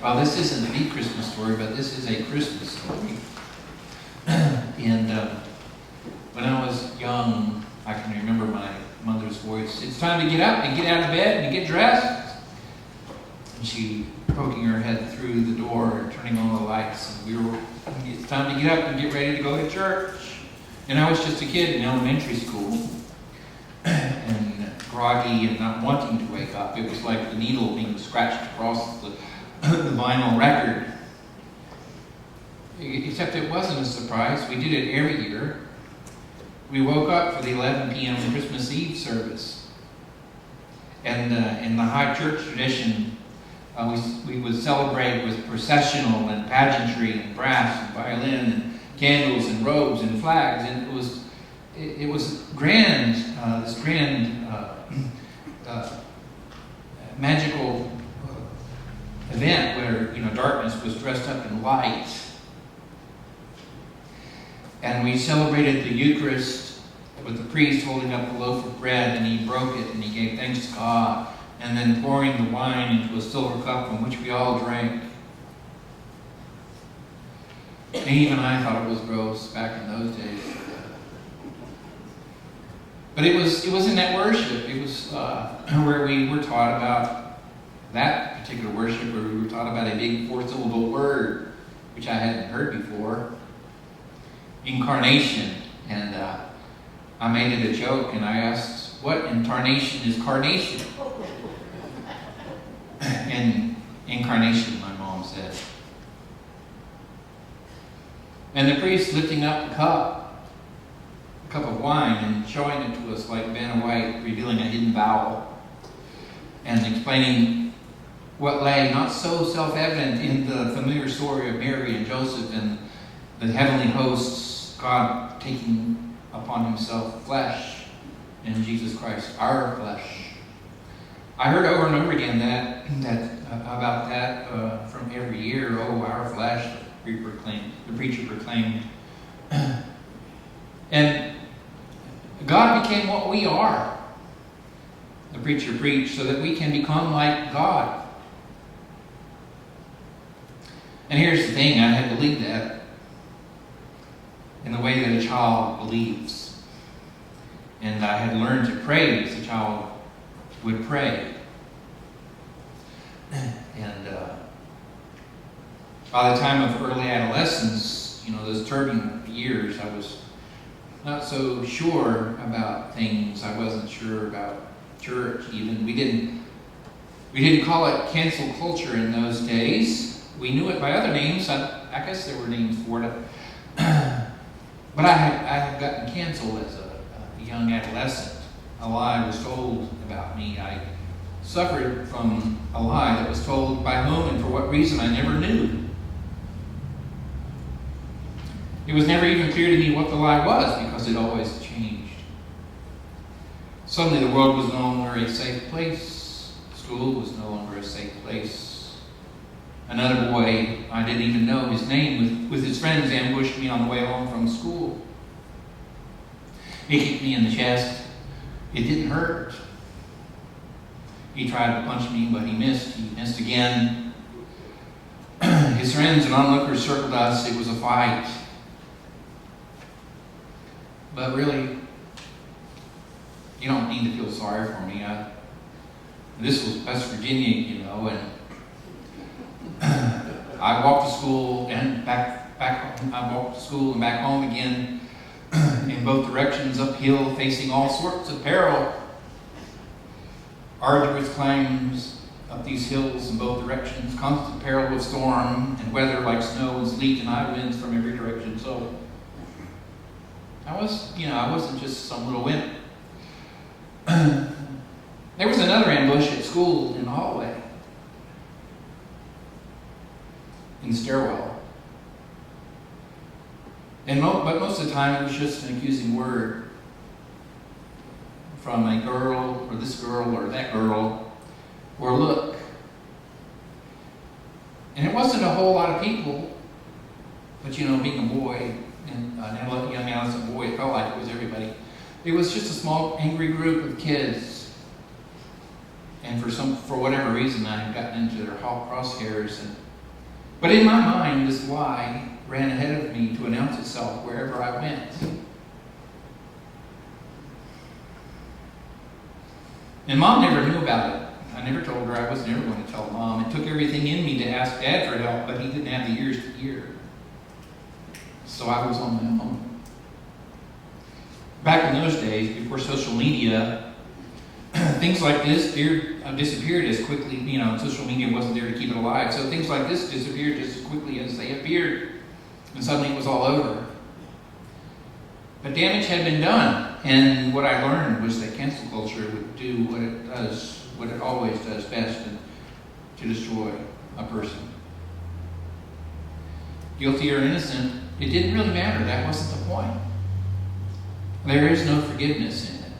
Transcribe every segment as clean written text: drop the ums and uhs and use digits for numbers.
Well, this isn't the Christmas story, but this is a Christmas story. And when I was young, I can remember my mother's voice. It's time to get up and get out of bed and get dressed. And she poking her head through the door and turning on the lights. And it's time to get up and get ready to go to church. And I was just a kid in elementary school. And groggy and not wanting to wake up. It was like the needle being scratched across the vinyl record. Except it wasn't a surprise. We did it every year. We woke up for the 11 p.m. Christmas Eve service. And in the high church tradition, we would celebrate with processional and pageantry and brass and violin and candles and robes and flags. And it was grand, this grand magical event where darkness was dressed up in light. And we celebrated the Eucharist with the priest holding up a loaf of bread, and he broke it and he gave thanks to God, and then pouring the wine into a silver cup from which we all drank. And even I thought it was gross back in those days. But it was in that worship. It was where we were taught about that particular worship, where we were taught about a big 4-syllable word, which I hadn't heard before. Incarnation. And I made it a joke, and I asked, what in tarnation is carnation? And incarnation, my mom said. And the priest lifting up a cup of wine and showing it to us like Vanna White, revealing a hidden vowel, and explaining what lay not so self-evident in the familiar story of Mary and Joseph and the heavenly hosts, God taking upon himself flesh in Jesus Christ, our flesh. I heard over and over again about that from every year. Oh, our flesh, the preacher proclaimed. And God became what we are, the preacher preached, so that we can become like God. And here's the thing, I had believed that in the way that a child believes. And I had learned to pray as a child would pray. And by the time of early adolescence, those turbulent years, I was not so sure about things. I wasn't sure about church even. We didn't call it cancel culture in those days. We knew it by other names. I guess there were names for it. But I had gotten canceled as a young adolescent. A lie was told about me. I suffered from a lie that was told by whom and for what reason I never knew. It was never even clear to me what the lie was, because it always changed. Suddenly the world was no longer a safe place. School was no longer a safe place. Another boy, I didn't even know his name, with his friends ambushed me on the way home from school. He kicked me in the chest. It didn't hurt. He tried to punch me, but he missed. He missed again. His friends and onlookers circled us. It was a fight. But really, you don't need to feel sorry for me. This was West Virginia, and I walked to school and back home. I walked to school and back home again, in both directions, uphill, facing all sorts of peril. Arduous climbs up these hills in both directions, constant peril of storm and weather like snow and sleet and high winds from every direction. So I wasn't just some little wimp. There was another ambush at school in the hallway, in the stairwell. But most of the time it was just an accusing word from a girl, or this girl, or that girl, or look. And it wasn't a whole lot of people, but being a boy, and a young adolescent boy, it felt like it was everybody. It was just a small, angry group of kids. And for whatever reason, I had gotten into their crosshairs, and But in my mind, this lie ran ahead of me to announce itself wherever I went. And Mom never knew about it. I never told her. I was never going to tell Mom. It took everything in me to ask Dad for help, but he didn't have the ears to hear. So I was on my own. Back in those days, before social media, things like this disappeared as quickly. Social media wasn't there to keep it alive. So things like this disappeared just as quickly as they appeared. And suddenly it was all over. But damage had been done. And what I learned was that cancel culture would do what it always does best, to destroy a person. Guilty or innocent, it didn't really matter. That wasn't the point. There is no forgiveness in it.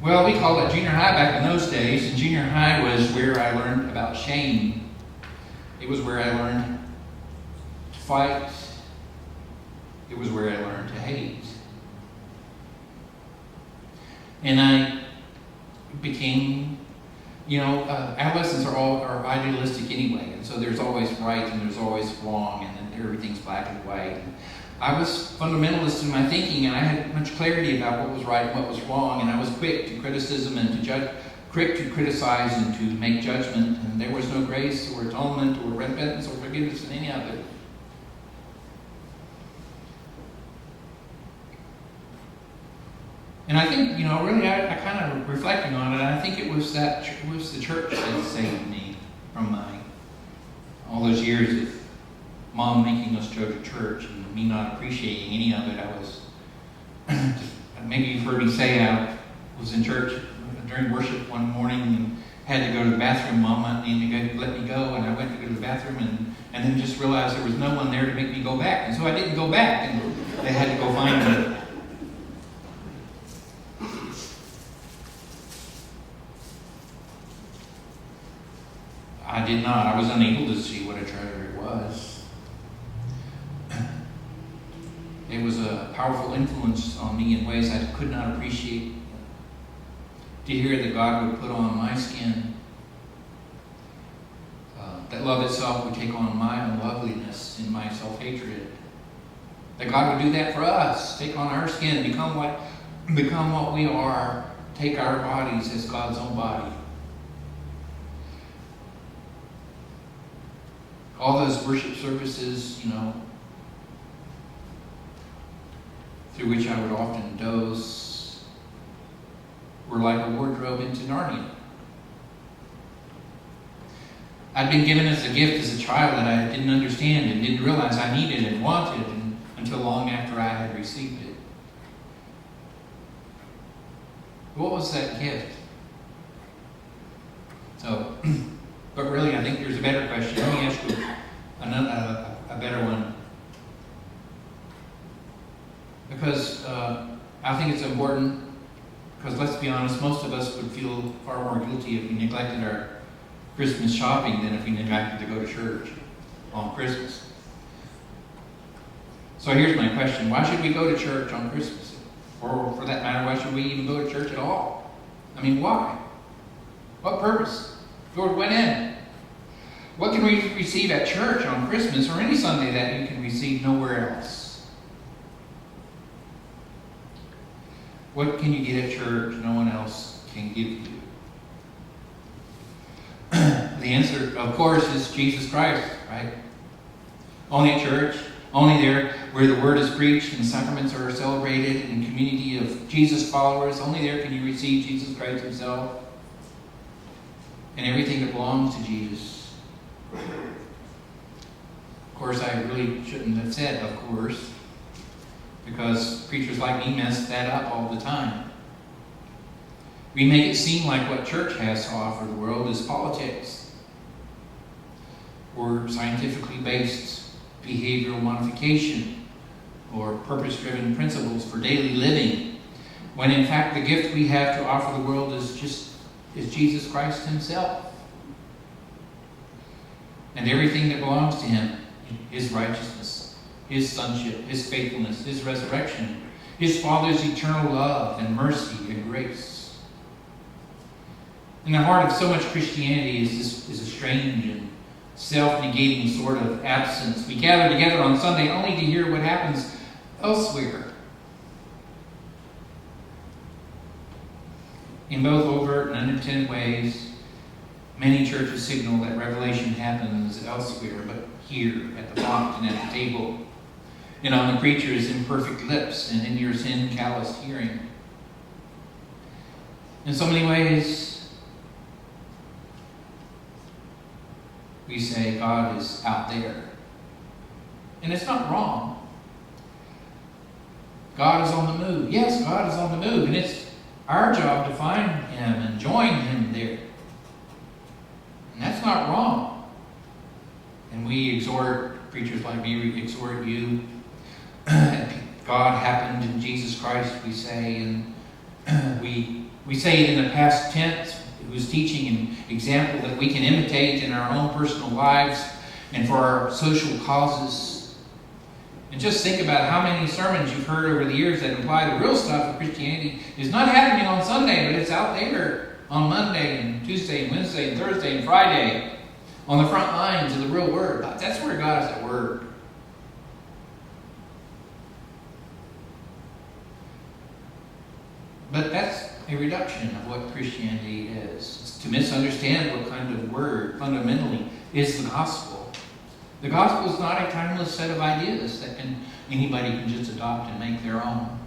Well, we called it junior high back in those days, and junior high was where I learned about shame. It was where I learned to fight. It was where I learned to hate. And I became, adolescents are idealistic anyway, and so there's always right and there's always wrong, and then everything's black and white. And I was fundamentalist in my thinking, and I had much clarity about what was right and what was wrong, and I was quick to criticism and to judge, quick to criticize and to make judgment, and there was no grace or atonement or repentance or forgiveness in any of it. And I think, really, I kind of reflecting on it, I think it was the church that saved me from all those years of Mom making us go to church and me not appreciating any of it. I was, maybe you've heard me say, I was in church during worship one morning and had to go to the bathroom. Mom didn't let me go, and I went to go to the bathroom and then just realized there was no one there to make me go back. And so I didn't go back, and they had to go find me. I did not. I was unable to see what a treasure it was. It was a powerful influence on me in ways I could not appreciate. To hear that God would put on my skin, that love itself would take on my unloveliness and my self-hatred. That God would do that for us, take on our skin, become what we are, take our bodies as God's own body. All those worship services, through which I would often doze, were like a wardrobe into Narnia. I'd been given as a gift as a child that I didn't understand and didn't realize I needed and wanted until long after I had received it. What was that gift? But really, I think there's a better question. Let me ask you a better one. Because I think it's important, because let's be honest, most of us would feel far more guilty if we neglected our Christmas shopping than if we neglected to go to church on Christmas. So here's my question. Why should we go to church on Christmas? Or for that matter, why should we even go to church at all? I mean, why? What purpose? Lord, what end? What can we receive at church on Christmas or any Sunday that you can receive nowhere else? What can you get at church no one else can give you? The answer, of course, is Jesus Christ, right? Only at church, only there where the word is preached and sacraments are celebrated in community of Jesus followers, only there can you receive Jesus Christ himself and everything that belongs to Jesus. Of course, I really shouldn't have said, of course, because preachers like me mess that up all the time. We make it seem like what church has to offer the world is politics or scientifically based behavioral modification or purpose-driven principles for daily living, when in fact the gift we have to offer the world is Jesus Christ himself. And everything that belongs to him, his righteousness, his sonship, his faithfulness, his resurrection, his Father's eternal love and mercy and grace. In the heart of so much Christianity is a strange and self-negating sort of absence. We gather together on Sunday only to hear what happens elsewhere. In both overt and unintended ways, many churches signal that revelation happens elsewhere, but here at the font and at the table, and on the preacher's imperfect lips, and in your sin-calloused hearing. In so many ways, we say God is out there. And it's not wrong. God is on the move. Yes, God is on the move, and it's our job to find him and join him there. And that's not wrong. And we exhort, preachers like me, we exhort you. God happened in Jesus Christ, we say, and we say it in the past tense. It was teaching an example that we can imitate in our own personal lives and for our social causes. And just think about how many sermons you've heard over the years that imply the real stuff of Christianity is not happening on Sunday, but it's out there on Monday and Tuesday and Wednesday and Thursday and Friday on the front lines of the real Word. That's where God is at work. But that's a reduction of what Christianity is. It's to misunderstand what kind of word fundamentally is the gospel. The gospel is not a timeless set of ideas that anybody can just adopt and make their own.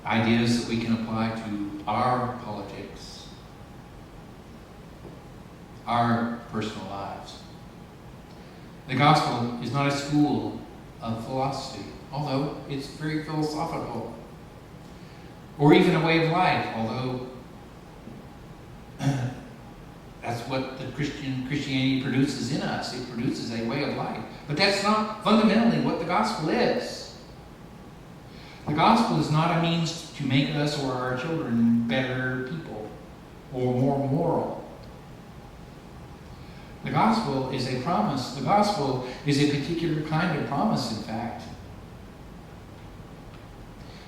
Ideas that we can apply to our politics, our personal lives. The gospel is not a school of philosophy, although it's very philosophical, or even a way of life, although that's what the Christianity produces in us. It produces a way of life. But that's not fundamentally what the gospel is. The gospel is not a means to make us or our children better people or more moral. The gospel is a promise. The gospel is a particular kind of promise, in fact.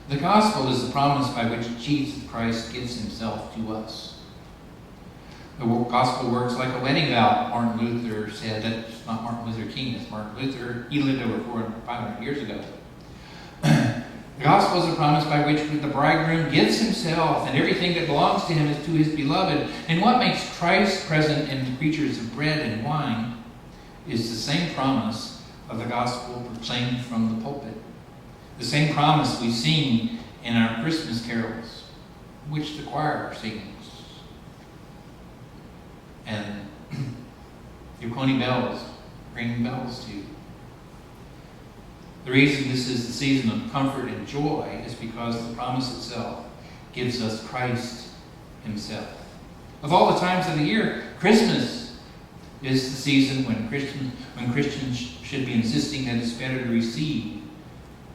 The gospel is the promise by which Jesus Christ gives himself to us. The gospel works like a wedding vow. Martin Luther said that. It's not Martin Luther King, it's Martin Luther. He lived over 500 years ago. The gospel is a promise by which the bridegroom gives himself, and everything that belongs to him is to his beloved. And what makes Christ present in the preachers of bread and wine is the same promise of the gospel proclaimed from the pulpit. The same promise we sing in our Christmas carols, which the choir sings. And your coney bells ring bells to you. The reason this is the season of comfort and joy is because the promise itself gives us Christ himself. Of all the times of the year, Christmas is the season when Christians should be insisting that it's better to receive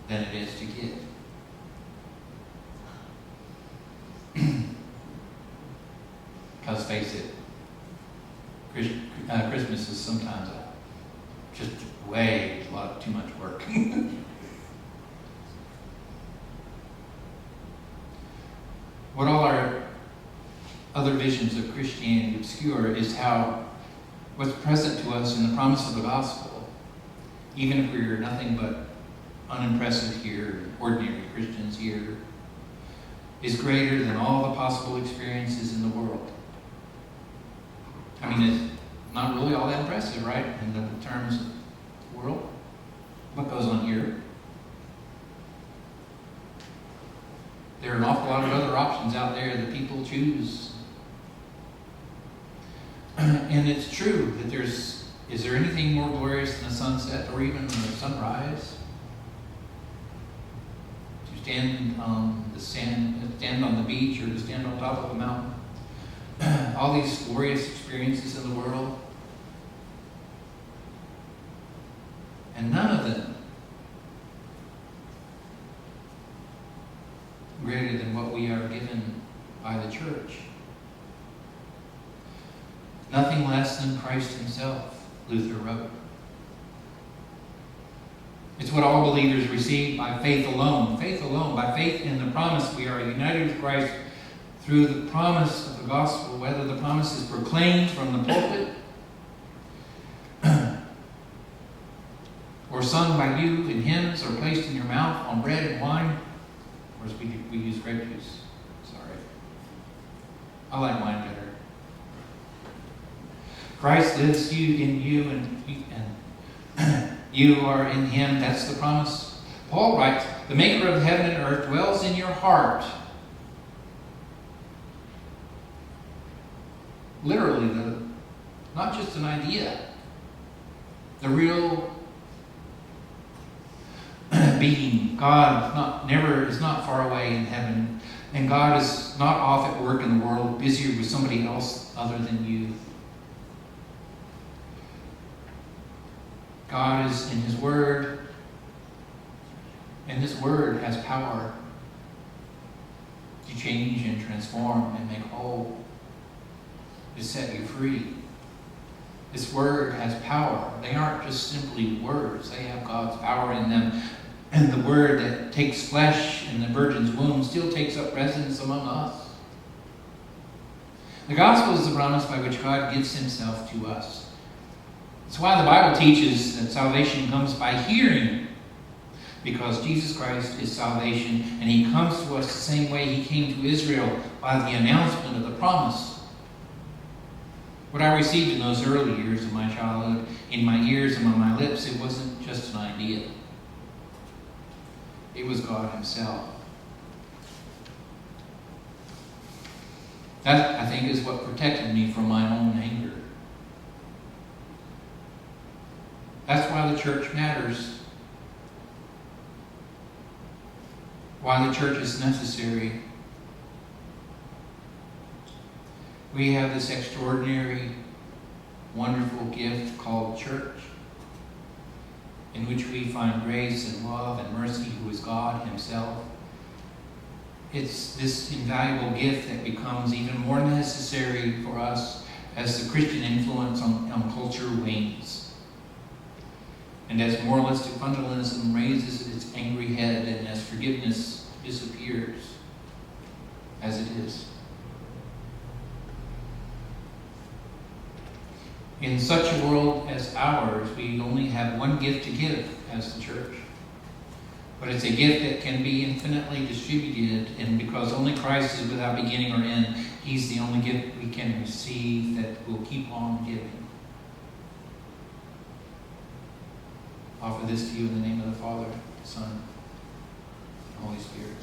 than it is to give. Because face it, Christmas is sometimes just way too much work. What all our other visions of Christianity obscure is how what's present to us in the promise of the gospel, even if we're nothing but unimpressive here, ordinary Christians here, is greater than all the possible experiences in the world. I mean, it's not really all that impressive, right? In the terms of the world. What goes on here? There are an awful lot of other options out there that people choose. And it's true that is there anything more glorious than a sunset or even a sunrise? To stand on the sand, stand on the beach, or to stand on top of a mountain. All these glorious experiences in the world. And none of them greater than what we are given by the church. Nothing less than Christ himself, Luther wrote. It's what all believers receive by faith alone. Faith alone. By faith in the promise we are united with Christ through the promise of the gospel, whether the promise is proclaimed from the pulpit or sung by you in hymns or placed in your mouth on bread and wine. Of course, we use grape juice. Sorry. I like wine better. Christ lives in you and you are in him. That's the promise. Paul writes, the maker of heaven and earth dwells in your heart. Literally, not just an idea. The real being. God is not far away in heaven. And God is not off at work in the world, busier with somebody else other than you. God is in his word. And this word has power to change and transform and make whole, to set you free. This word has power. They aren't just simply words. They have God's power in them. And the word that takes flesh in the virgin's womb still takes up residence among us. The gospel is the promise by which God gives himself to us. That's why the Bible teaches that salvation comes by hearing, because Jesus Christ is salvation, and he comes to us the same way he came to Israel, by the announcement of the promise. What I received in those early years of my childhood, in my ears and on my lips, it wasn't just an idea. It was God himself. That, I think, is what protected me from my own anger. That's why the church matters. Why the church is necessary. We have this extraordinary, wonderful gift called church, in which we find grace and love and mercy, who is God himself. It's this invaluable gift that becomes even more necessary for us as the Christian influence on culture wanes. And as moralistic fundamentalism raises its angry head, and as forgiveness disappears, as it is. In such a world as ours, we only have one gift to give as the church. But it's a gift that can be infinitely distributed, and because only Christ is without beginning or end, he's the only gift we can receive that will keep on giving. I offer this to you in the name of the Father, the Son, and the Holy Spirit.